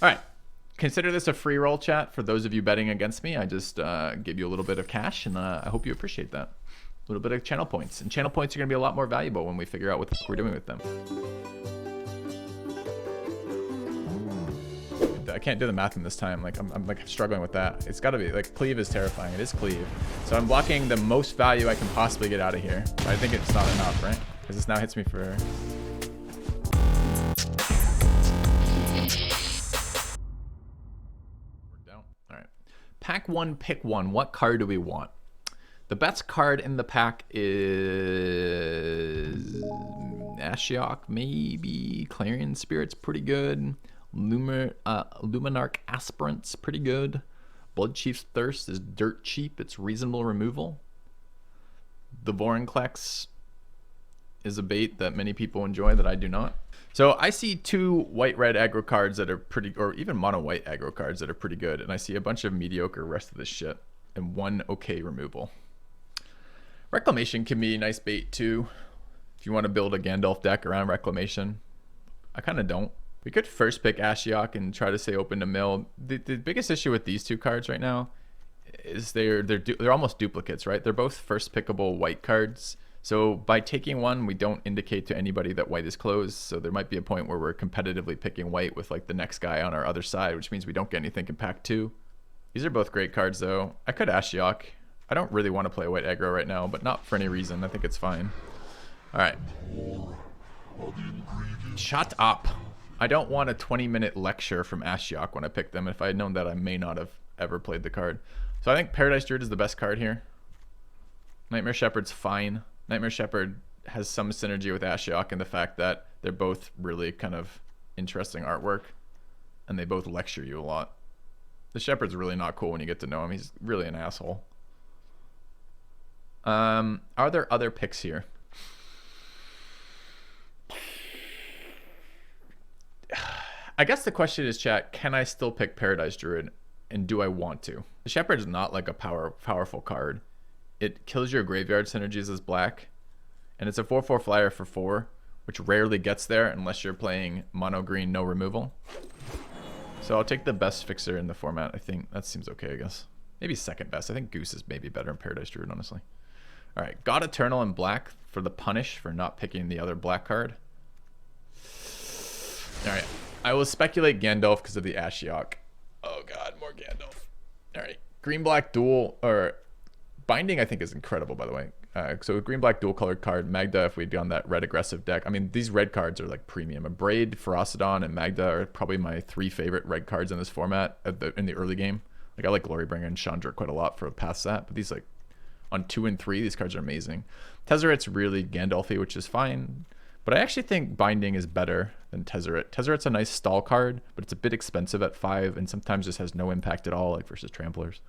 All right. Consider this a free roll, chat. For those of you betting against me, I just give you a little bit of cash, and I hope you appreciate that. A little bit of channel points. And channel points are going to be a lot more valuable when we figure out what we're doing with them. I can't do the math in this time. Like I'm like struggling with that. It's got to be like cleave is terrifying. It is cleave. So I'm blocking the most value I can possibly get out of here. But I think it's not enough, right? Because this now hits me for... All right. Pack one, pick one. What card do we want? The best card in the pack is Ashiok, maybe. Clarion Spirit's pretty good. Luminarch Aspirant's pretty good. Blood Chief's Thirst is dirt cheap. It's reasonable removal. The Vorinclex is a bait that many people enjoy that I do not. So I see two white-red aggro cards that are pretty, or even mono-white aggro cards that are pretty good, and I see a bunch of mediocre rest of this shit, and one okay removal. Reclamation can be a nice bait too, if you want to build a Gandalf deck around Reclamation. I kind of don't. We could first pick Ashiok and try to stay open to mill. The biggest issue with these two cards right now is they're almost duplicates, right? They're both first pickable white cards. So by taking one, we don't indicate to anybody that white is closed. So there might be a point where we're competitively picking white with like the next guy on our other side, which means we don't get anything in pack 2. These are both great cards though. I could Ashiok. I don't really want to play white aggro right now, but not for any reason. I think it's fine. All right. Shut up. I don't want a 20-minute lecture from Ashiok when I pick them. If I had known that, I may not have ever played the card. So I think Paradise Druid is the best card here. Nightmare Shepherd's fine. Nightmare Shepherd has some synergy with Ashiok in the fact that they're both really kind of interesting artwork, and they both lecture you a lot. The Shepherd's really not cool when you get to know him. He's really an asshole. Are there other picks here? I guess the question is, chat, can I still pick Paradise Druid, and do I want to? The Shepherd is not like a powerful card. It kills your graveyard synergies as black, and it's a 4/4 flyer for 4, which rarely gets there unless you're playing mono green, no removal. So I'll take the best fixer in the format. I think that seems okay, I guess. Maybe second best. I think Goose is maybe better in Paradise Druid, honestly. All right, God Eternal in black for the punish for not picking the other black card. All right, I will speculate Gandalf because of the Ashiok. Oh God, more Gandalf. All right, green-black dual, or Binding I think is incredible, by the way. So green-black dual-colored card, Magda, if we'd gone that red aggressive deck. I mean, these red cards are like premium. Abrade, Ferocidon, and Magda are probably my 3 favorite red cards in this format in the early game. Like I like Glorybringer and Chandra quite a lot for past that, but these like on 2 and 3, these cards are amazing. Tezzeret's really Gandalfy, which is fine. But I actually think Binding is better than Tezzeret. Tezzeret's a nice stall card, but it's a bit expensive at 5 and sometimes just has no impact at all, like versus Tramplers.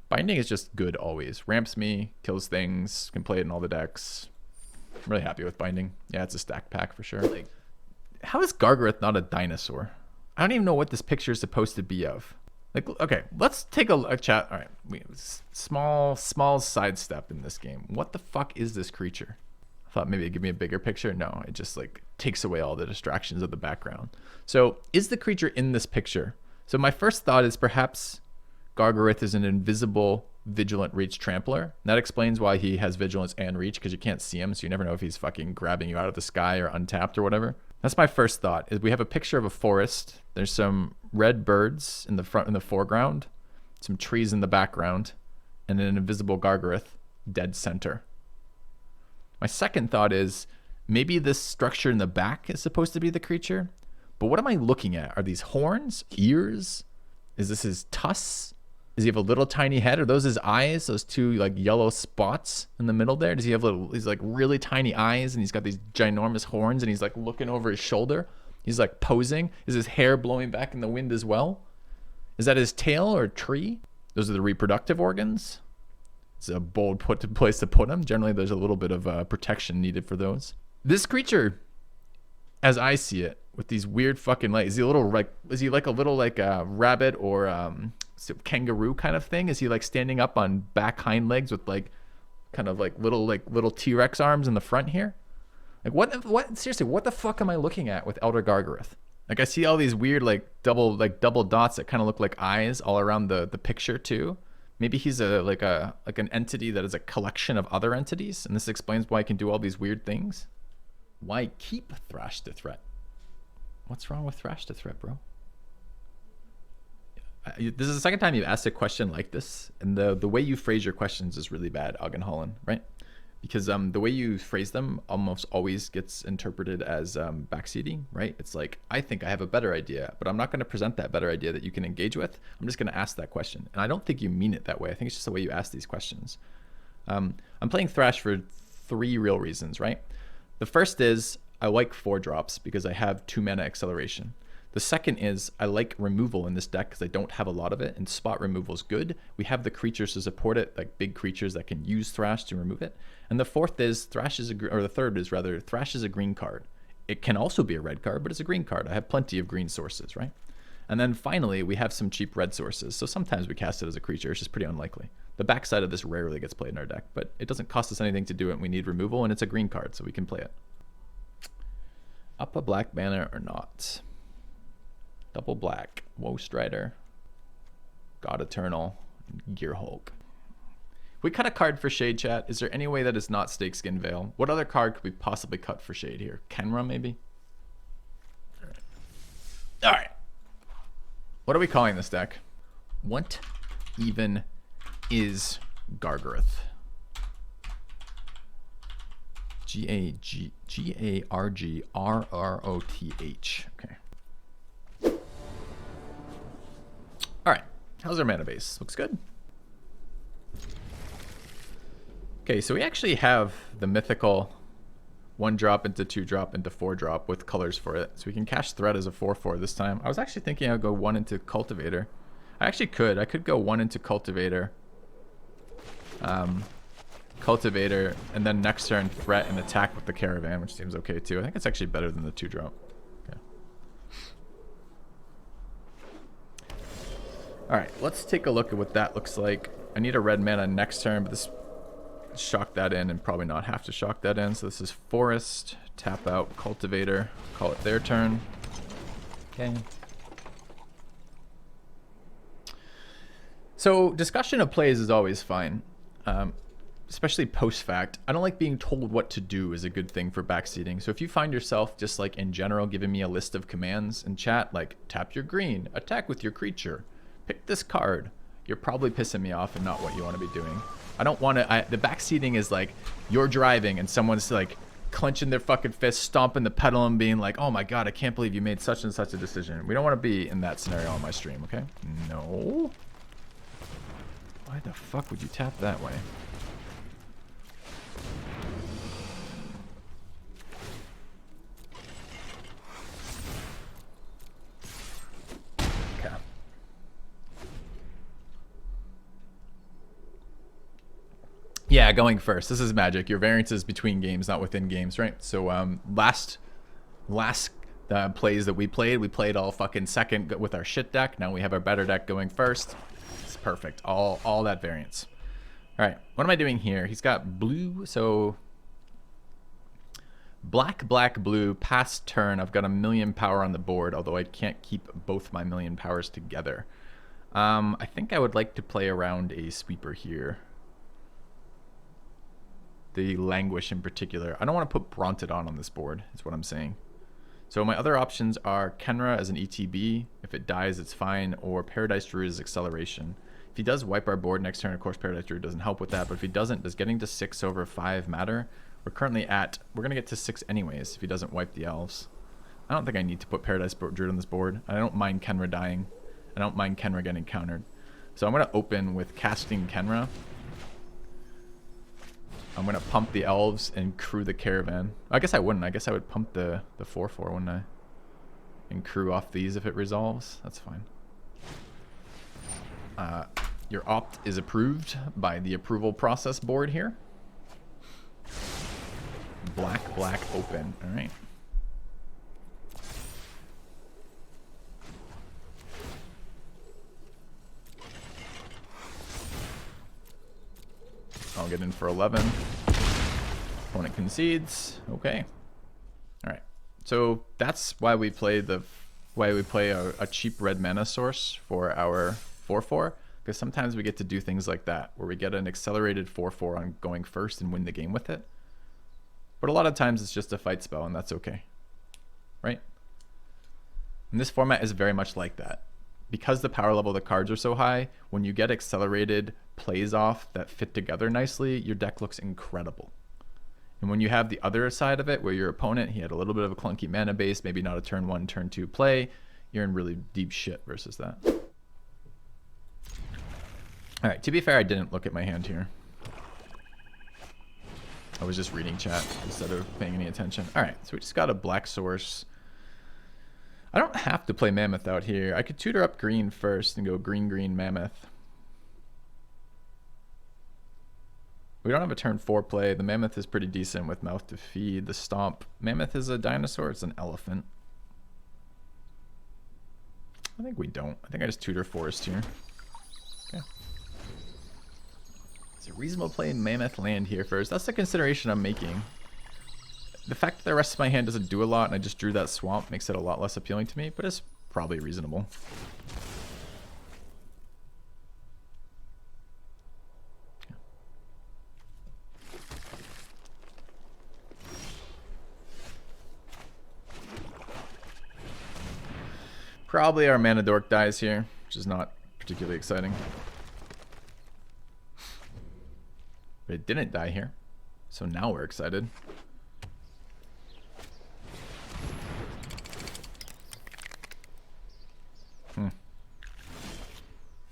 Binding is just good always. Ramps me, kills things, can play it in all the decks. I'm really happy with Binding. Yeah, it's a stacked pack for sure. Like, how is Gargaroth not a dinosaur? I don't even know what this picture is supposed to be of. Like, okay, let's take a chat. All right, small sidestep in this game. What the fuck is this creature? I thought maybe it'd give me a bigger picture. No, it just like takes away all the distractions of the background. So is the creature in this picture? So my first thought is perhaps Gargaroth is an invisible vigilant reach trampler. That explains why he has vigilance and reach, because you can't see him, so you never know if he's fucking grabbing you out of the sky or untapped or whatever. That's my first thought. Is we have a picture of a forest. There's some red birds in the foreground, some trees in the background, and an invisible Gargaroth dead center. My second thought is maybe this structure in the back is supposed to be the creature, but what am I looking at? Are these horns, ears? Is this his tusks? Does he have a little tiny head? Are those his eyes? Those 2 like yellow spots in the middle there? Does he have these like really tiny eyes and he's got these ginormous horns and he's like looking over his shoulder? He's like posing. Is his hair blowing back in the wind as well? Is that his tail or tree? Those are the reproductive organs. It's a bold place to put them. Generally, there's a little bit of protection needed for those. This creature, as I see it, with these weird fucking legs, is he like a little like a rabbit or kangaroo kind of thing? Is he like standing up on back hind legs with like kind of like little T-Rex arms in the front here? Like what seriously, what the fuck am I looking at with Elder Gargaroth? Like I see all these weird double dots that kind of look like eyes all around the picture too. Maybe he's like an entity that is a collection of other entities, and this explains why he can do all these weird things. Why keep Thrash to threat? What's wrong with Thrash to threat, bro? This is the second time you've asked a question like this, and the way you phrase your questions is really bad, Augenholland, right? Because the way you phrase them almost always gets interpreted as backseating, right? It's like, I think I have a better idea, but I'm not going to present that better idea that you can engage with. I'm just going to ask that question. And I don't think you mean it that way. I think it's just the way you ask these questions. I'm playing Thrash for 3 real reasons, right? The first is I like 4-drops because I have 2 mana acceleration. The second is I like removal in this deck because I don't have a lot of it, and spot removal is good. We have the creatures to support it, like big creatures that can use Thrash to remove it. And the fourth is Thrash is Thrash is a green card. It can also be a red card, but it's a green card. I have plenty of green sources, right? And then finally, we have some cheap red sources. So sometimes we cast it as a creature. It's just pretty unlikely. The backside of this rarely gets played in our deck, but it doesn't cost us anything to do it. We need removal, and it's a green card, so we can play it. Up a black banner or not? Double black, Woe Strider, God Eternal, Gear Hulk. We cut a card for Shade, chat. Is there any way that is not Snakeskin Veil? What other card could we possibly cut for Shade here? Kenra, maybe? All right. What are we calling this deck? What even is Gargaroth? Gargrroth. Okay. All right, how's our mana base? Looks good. Okay, so we actually have the mythical 1-drop into 2-drop into 4-drop with colors for it. So we can cast Threat as a 4/4 this time. I was actually thinking I'd go 1 into Cultivator. I actually could. I could go 1 into Cultivator. Cultivator, and then next turn Threat and attack with the Caravan, which seems okay too. I think it's actually better than the 2-drop. All right, let's take a look at what that looks like. I need a red mana next turn, but this shock that in and probably not have to shock that in. So this is Forest, tap out Cultivator, call it their turn. Okay. So discussion of plays is always fine, especially post-fact. I don't like being told what to do is a good thing for backseating. So if you find yourself just like in general giving me a list of commands in chat, like tap your green, attack with your creature, pick this card, you're probably pissing me off and not what you want to be doing. I don't want to, the backseating is like you're driving and someone's like clenching their fucking fist, stomping the pedal and being like, oh my God, I can't believe you made such and such a decision. We don't want to be in that scenario on my stream, okay? No. Why the fuck would you tap that way? Okay. Yeah, going first. This is Magic. Your variance is between games, not within games, right? So last plays that we played all fucking second with our shit deck. Now we have our better deck going first. It's perfect. All that variance. All right, what am I doing here? He's got blue, so black, blue, past turn. I've got 1,000,000 power on the board, although I can't keep both my 1,000,000 powers together. I think I would like to play around a sweeper here. The Languish in particular. I don't want to put Brontodon on this board, is what I'm saying. So my other options are Kenra as an ETB. If it dies, it's fine. Or Paradise Druid as acceleration. If he does wipe our board next turn, of course, Paradise Druid doesn't help with that. But if he doesn't, does getting to 6 over 5 matter? We're currently at, we're going to get to 6 anyways if he doesn't wipe the elves. I don't think I need to put Paradise Druid on this board. I don't mind Kenra dying. I don't mind Kenra getting countered. So I'm going to open with casting Kenra. I'm going to pump the elves and crew the caravan. I guess I wouldn't. I guess I would pump the 4/4, wouldn't I? And crew off these if it resolves. That's fine. Your opt is approved by the approval process board here. Black, open. All right. I'll get in for 11. Opponent concedes. Okay. All right. So that's why we play the why we play a cheap red mana source for our 4/4, because sometimes we get to do things like that, where we get an accelerated 4/4 on going first and win the game with it. But a lot of times it's just a fight spell, and that's okay, right? And this format is very much like that. Because the power level of the cards are so high, when you get accelerated plays off that fit together nicely, your deck looks incredible. And when you have the other side of it, where your opponent, he had a little bit of a clunky mana base, maybe not a turn 1, turn 2 play, you're in really deep shit versus that. All right, to be fair, I didn't look at my hand here. I was just reading chat instead of paying any attention. All right, so we just got a black source. I don't have to play Mammoth out here. I could tutor up green first and go green, green, Mammoth. We don't have a turn 4 play. The Mammoth is pretty decent with Mouth to Feed. The Stomp. Mammoth is a dinosaur. It's an elephant. I think we don't. I think I just tutor Forest here. Okay. Is it reasonable to play Mammoth land here first? That's the consideration I'm making. The fact that the rest of my hand doesn't do a lot and I just drew that swamp makes it a lot less appealing to me, but it's probably reasonable. Probably our mana dork dies here, which is not particularly exciting. But it didn't die here, so now we're excited.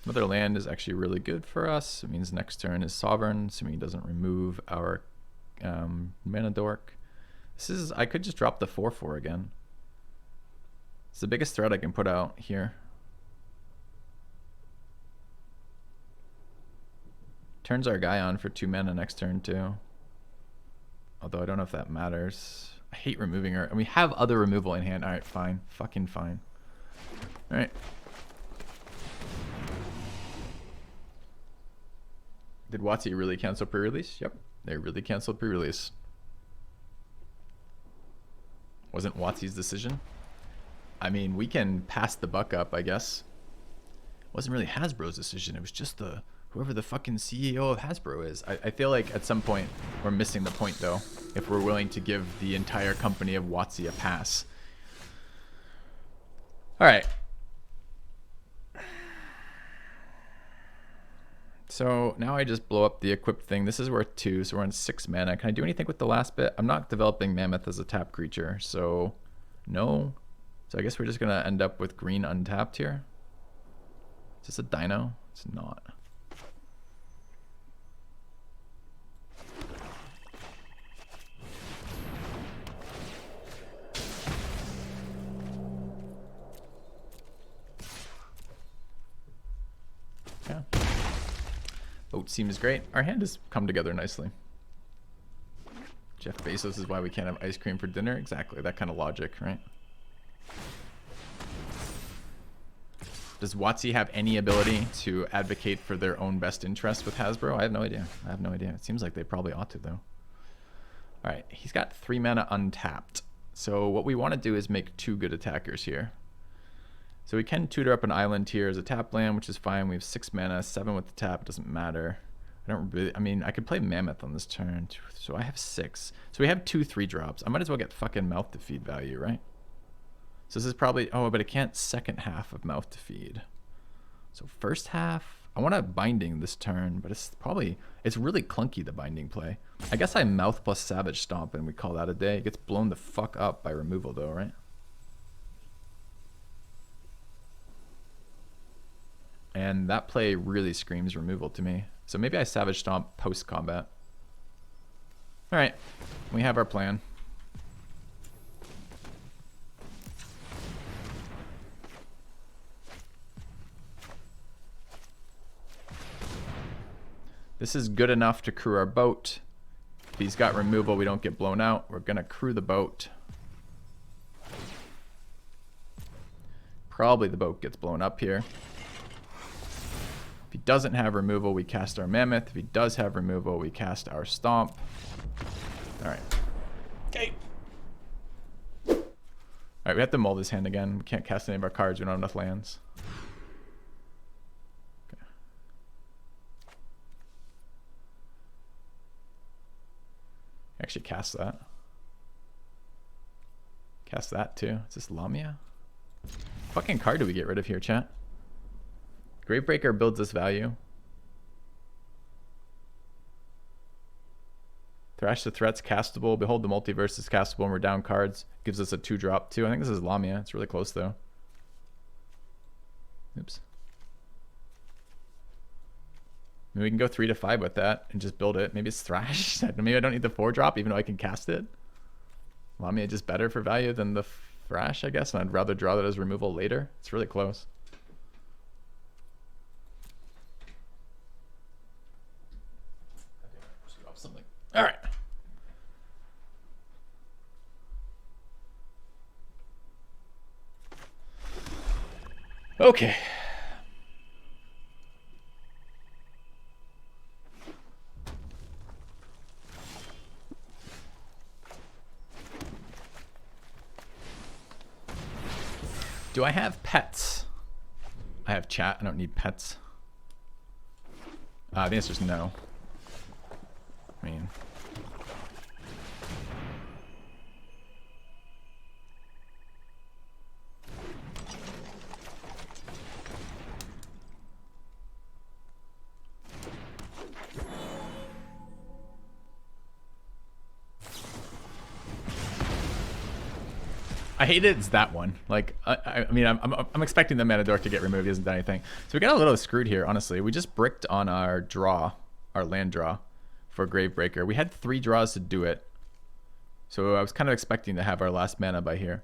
Another land is actually really good for us. It means next turn is sovereign, assuming he doesn't remove our mana dork. This is, I could just drop the 4/4 again. It's the biggest threat I can put out here. Turns our guy on for 2 mana next turn too. Although I don't know if that matters. I hate removing her. And we have other removal in hand. Alright, fine. Fucking fine. Alright. Did WotC really cancel pre-release? Yep, they really canceled pre-release. Wasn't WotC's decision? I mean, we can pass the buck up, I guess. It wasn't really Hasbro's decision. It was just the whoever the fucking CEO of Hasbro is. I feel like at some point we're missing the point, though, if we're willing to give the entire company of WotC a pass. All right. So now I just blow up the equipped thing. This is worth 2, so we're on 6 mana. Can I do anything with the last bit? I'm not developing Mammoth as a tap creature, so no. So I guess we're just going to end up with green untapped here. Is this a dino? It's not. Yeah. Boat seems great. Our hand has come together nicely. Jeff Bezos is why we can't have ice cream for dinner. Exactly, that kind of logic, right? Does WotC have any ability to advocate for their own best interest with Hasbro? I have no idea. I have no idea. It seems like they probably ought to, though. All right, he's got 3 mana untapped. So what we want to do is make 2 good attackers here. So we can tutor up an island here as a tap land, which is fine. We have 6 mana, 7 with the tap. It doesn't matter. I don't really, I mean, I could play Mammoth on this turn. So I have 6. So we have 2 3-drops. I might as well get fucking Mouth to Feed value, right? So this is probably, oh, but it can't second half of Mouth to Feed. So first half, I want a Binding this turn, but it's probably, it's really clunky, the Binding play. I guess I Mouth plus Savage Stomp and we call that a day. It gets blown the fuck up by removal though, right? And that play really screams removal to me. So maybe I Savage Stomp post-combat. All right, we have our plan. This is good enough to crew our boat. If he's got removal, we don't get blown out. We're gonna crew the boat. Probably the boat gets blown up here. If he doesn't have removal, we cast our Mammoth. If he does have removal, we cast our Stomp. All right. Okay. Alright, we have to mull this hand again. We can't cast any of our cards. We don't have enough lands. Okay. Actually cast that. Cast that too. Is this Lamia? Fucking card do we get rid of here, chat? Gravebreaker builds this value. Thrash the Threat's castable. Behold the Multiverse is castable and we're down cards. Gives us a 2-drop too. I think this is Lamia. It's really close though. Oops. Maybe we can go 3 to 5 with that and just build it. Maybe it's Thrash. Maybe I don't need the 4-drop even though I can cast it. Lamia just better for value than the Thrash, I guess. And I'd rather draw that as removal later. It's really close. Something. All right. Okay. Do I have pets? I have chat. I don't need pets. The answer is no. I mean, I hate it. It's that one. Like, I mean, I'm expecting the mana dork to get removed. He hasn't done anything. So we got a little screwed here, honestly. We just bricked on our draw, our land draw for Gravebreaker. We had 3 draws to do it. So I was kind of expecting to have our last mana by here.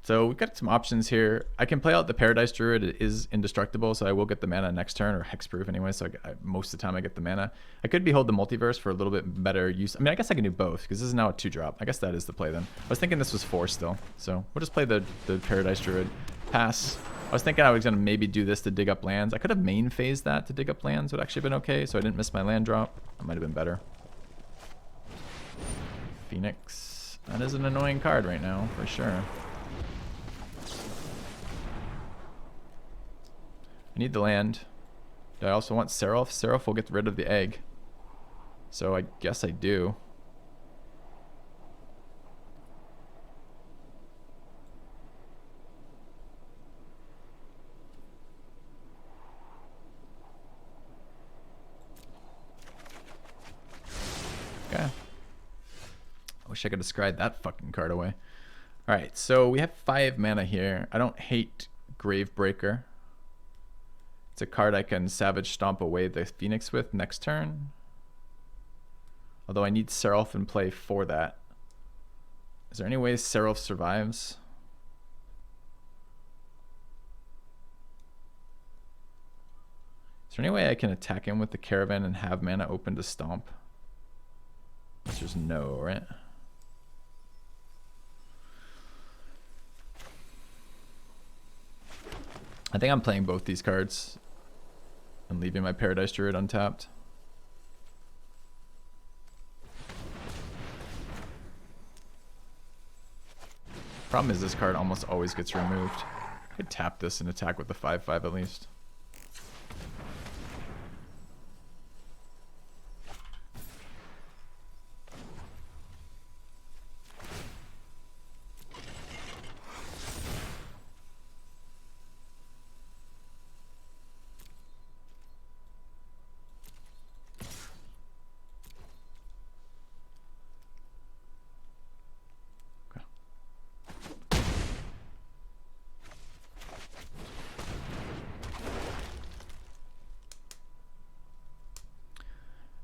So we've got some options here. I can play out the Paradise Druid. It is indestructible, so I will get the mana next turn, or hexproof anyway, so most of the time I get the mana. I could Behold the Multiverse for a little bit better use. I mean, I guess I can do both, because this is now a 2-drop. I guess that is the play then. I was thinking this was 4 still, so we'll just play the Paradise Druid. Pass. I was thinking I was going to maybe do this to dig up lands. I could have main phased that to dig up lands. Would actually have been okay, so I didn't miss my land drop. That might have been better. Phoenix. That is an annoying card right now, for sure. I need the land. Do I also want Seraph? Seraph will get rid of the egg. So I guess I do. Okay. I wish I could discard that fucking card away. Alright, so we have 5 mana here. I don't hate Gravebreaker. It's a card I can Savage Stomp away the Phoenix with next turn. Although I need Seraph in play for that. Is there any way Seraph survives? Is there any way I can attack him with the Caravan and have mana open to Stomp? Which is no, right? I think I'm playing both these cards and leaving my Paradise Druid untapped. Problem is this card almost always gets removed. I could tap this and attack with the 5/5 at least.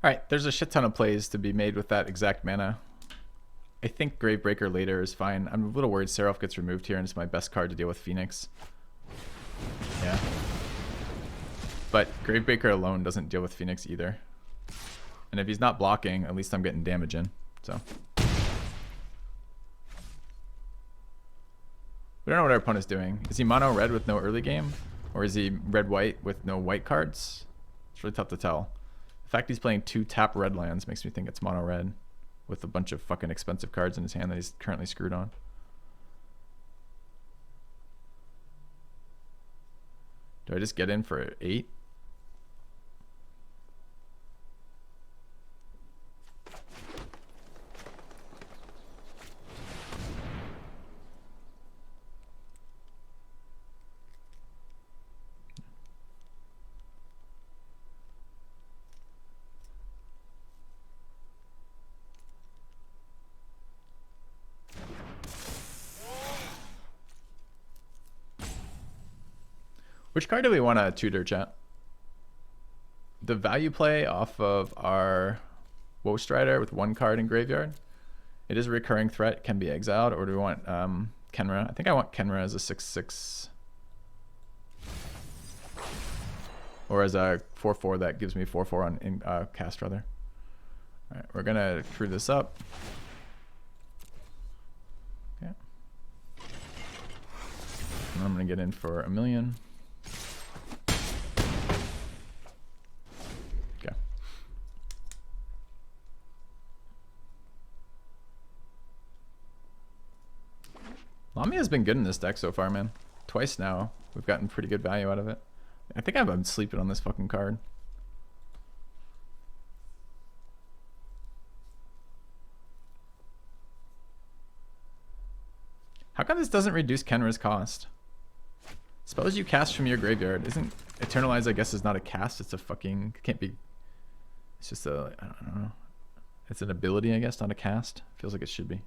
Alright, there's a shit ton of plays to be made with that exact mana. I think Gravebreaker later is fine. I'm a little worried Seraph gets removed here and it's my best card to deal with Phoenix. Yeah. But Gravebreaker alone doesn't deal with Phoenix either. And if he's not blocking, at least I'm getting damage in. So. We don't know what our opponent's doing. Is he mono red with no early game? Or is he red white with no white cards? It's really tough to tell. The fact he's playing 2 tap red lands makes me think it's mono red with a bunch of fucking expensive cards in his hand that he's currently screwed on. Do I just get in for 8? Which card do we want to tutor, chat? The value play off of our Woe Strider with 1 card in graveyard. It is a recurring threat, can be exiled, or do we want Kenra? I think I want Kenra as a 6/6. Or as a 4/4 that gives me 4/4 on cast, rather. Alright, we're gonna crew this up. Okay. And I'm gonna get in for 1 million. Okay. Lamia's been good in this deck so far, man. Twice now, we've gotten pretty good value out of it. I think I've been sleeping on this fucking card. How come this doesn't reduce Kenra's cost? Suppose you cast from your graveyard. Isn't Eternalize, I guess, is not a cast. It's a fucking... It can't be... It's just a... I don't know. It's an ability, I guess, not a cast. Feels like it should be.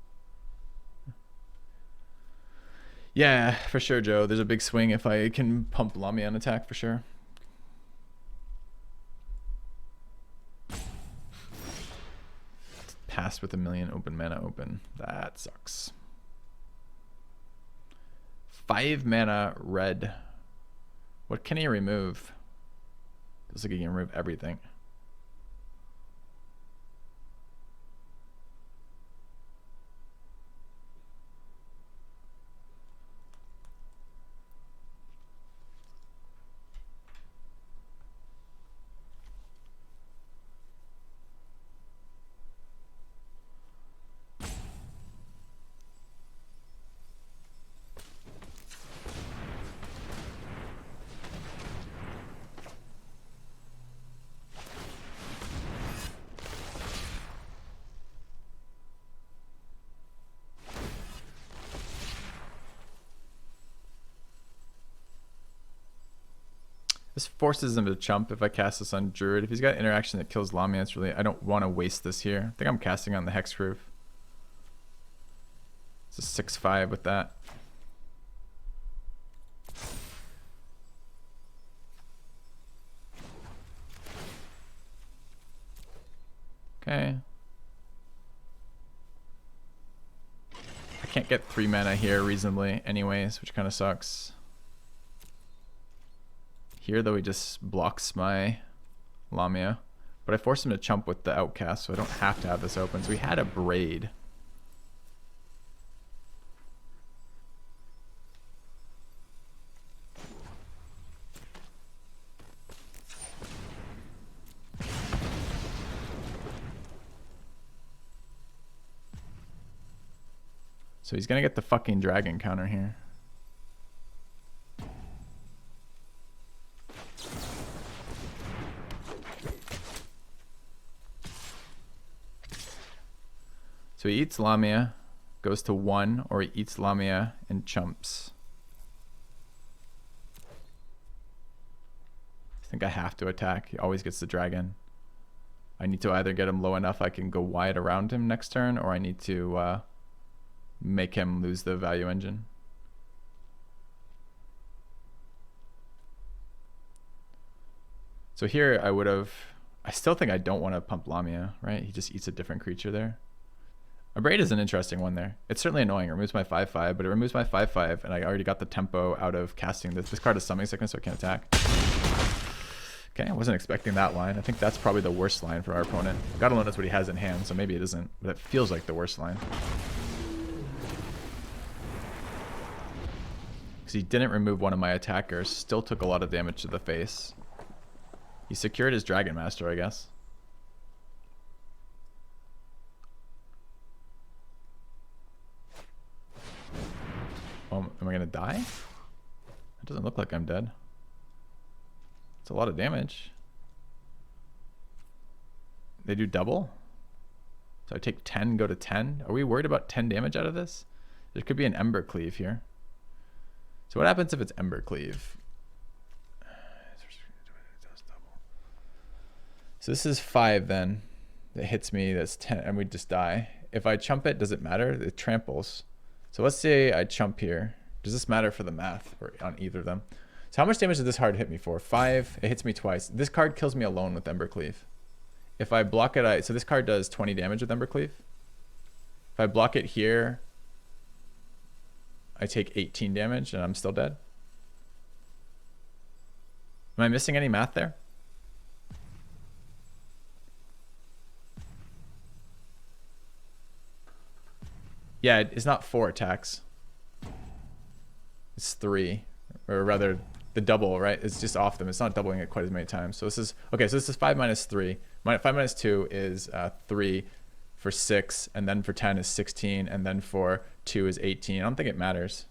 Yeah, for sure, Joe. There's a big swing if I can pump Lamia on attack, for sure. Passed with 1 million open mana open. That sucks. 5 mana red. What can he remove? Looks like he can remove everything. This forces him to chump if I cast this on Druid. If he's got interaction that kills Lamia, it's really... I don't want to waste this here. I think I'm casting on the Hexproof. It's a 6/5 with that. Okay. I can't get 3 mana here reasonably anyways, which kind of sucks. Here, though, he just blocks my Lamia. But I forced him to chump with the Outcast, so I don't have to have this open. So we had a Braid. So he's gonna get the fucking dragon counter here. So he eats Lamia, goes to 1, or he eats Lamia and chumps. I think I have to attack. He always gets the dragon. I need to either get him low enough I can go wide around him next turn, or I need to make him lose the value engine. So here I would have... I still think I don't want to pump Lamia, right? He just eats a different creature there. A Braid is an interesting one there. It's certainly annoying. It removes my 5/5, but it removes my 5/5, and I already got the tempo out of casting this. This card is Summoning Sickness, so I can't attack. Okay, I wasn't expecting that line. I think that's probably the worst line for our opponent. God alone knows what he has in hand, so maybe it isn't, but it feels like the worst line. Because he didn't remove one of my attackers, still took a lot of damage to the face. He secured his Dragon Master, I guess. Am I gonna die? It doesn't look like I'm dead. It's a lot of damage. They do double? So I take 10, go to 10. Are we worried about 10 damage out of this? There could be an Ember Cleave here. So what happens if it's Ember Cleave? So this is 5 then. That hits me, that's 10, and we just die. If I chump it, does it matter? It tramples. So let's say I chump here. Does this matter for the math or on either of them? So how much damage did this card hit me for? 5, it hits me twice. This card kills me alone with Ember Cleave. If I block it, so this card does 20 damage with Ember Cleave. If I block it here, I take 18 damage and I'm still dead. Am I missing any math there? Yeah, it's not 4 attacks. It's 3, or rather the double, right? It's just off them. It's not doubling it quite as many times. So this is, okay, so this is 5 minus 3. 5 minus 2 is 3 for 6, and then for 10 is 16, and then for 2 is 18. I don't think it matters.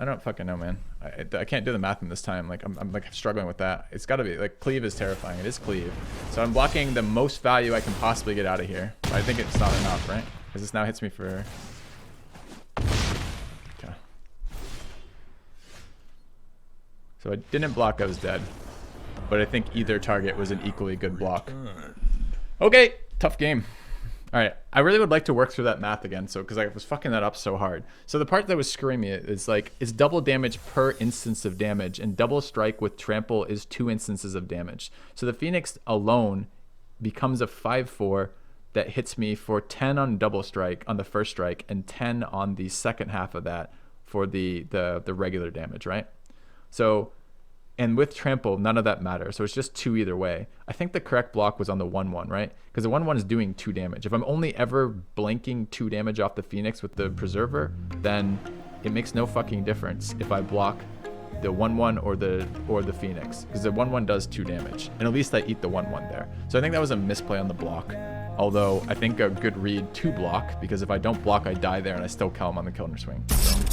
I don't fucking know, man. I can't do the math in this time. Like I'm like struggling with that. It's got to be like cleave is terrifying. It is cleave. So I'm blocking the most value I can possibly get out of here. But I think it's not enough, right? Because this now hits me for. Okay. So I didn't block. I was dead. But I think either target was an equally good block. Okay, tough game. All right, I really would like to work through that math again, so because I was fucking that up so hard. So the part that was screwing me is like, it's double damage per instance of damage, and double strike with trample is 2 instances of damage. So the Phoenix alone becomes a 5/4 that hits me for 10 on double strike on the first strike, and 10 on the second half of that for the regular damage, right? So, and with trample, none of that matters. So it's just 2 either way. I think the correct block was on the 1/1, right? Because the 1/1 is doing 2 damage. If I'm only ever blanking 2 damage off the Phoenix with the Preserver, then it makes no fucking difference if I block the 1/1 or the Phoenix, because the 1/1 does 2 damage, and at least I eat the 1/1 there. So I think that was a misplay on the block. Although I think a good read to block, because if I don't block, I die there and I still kill him on the Kilner swing. So.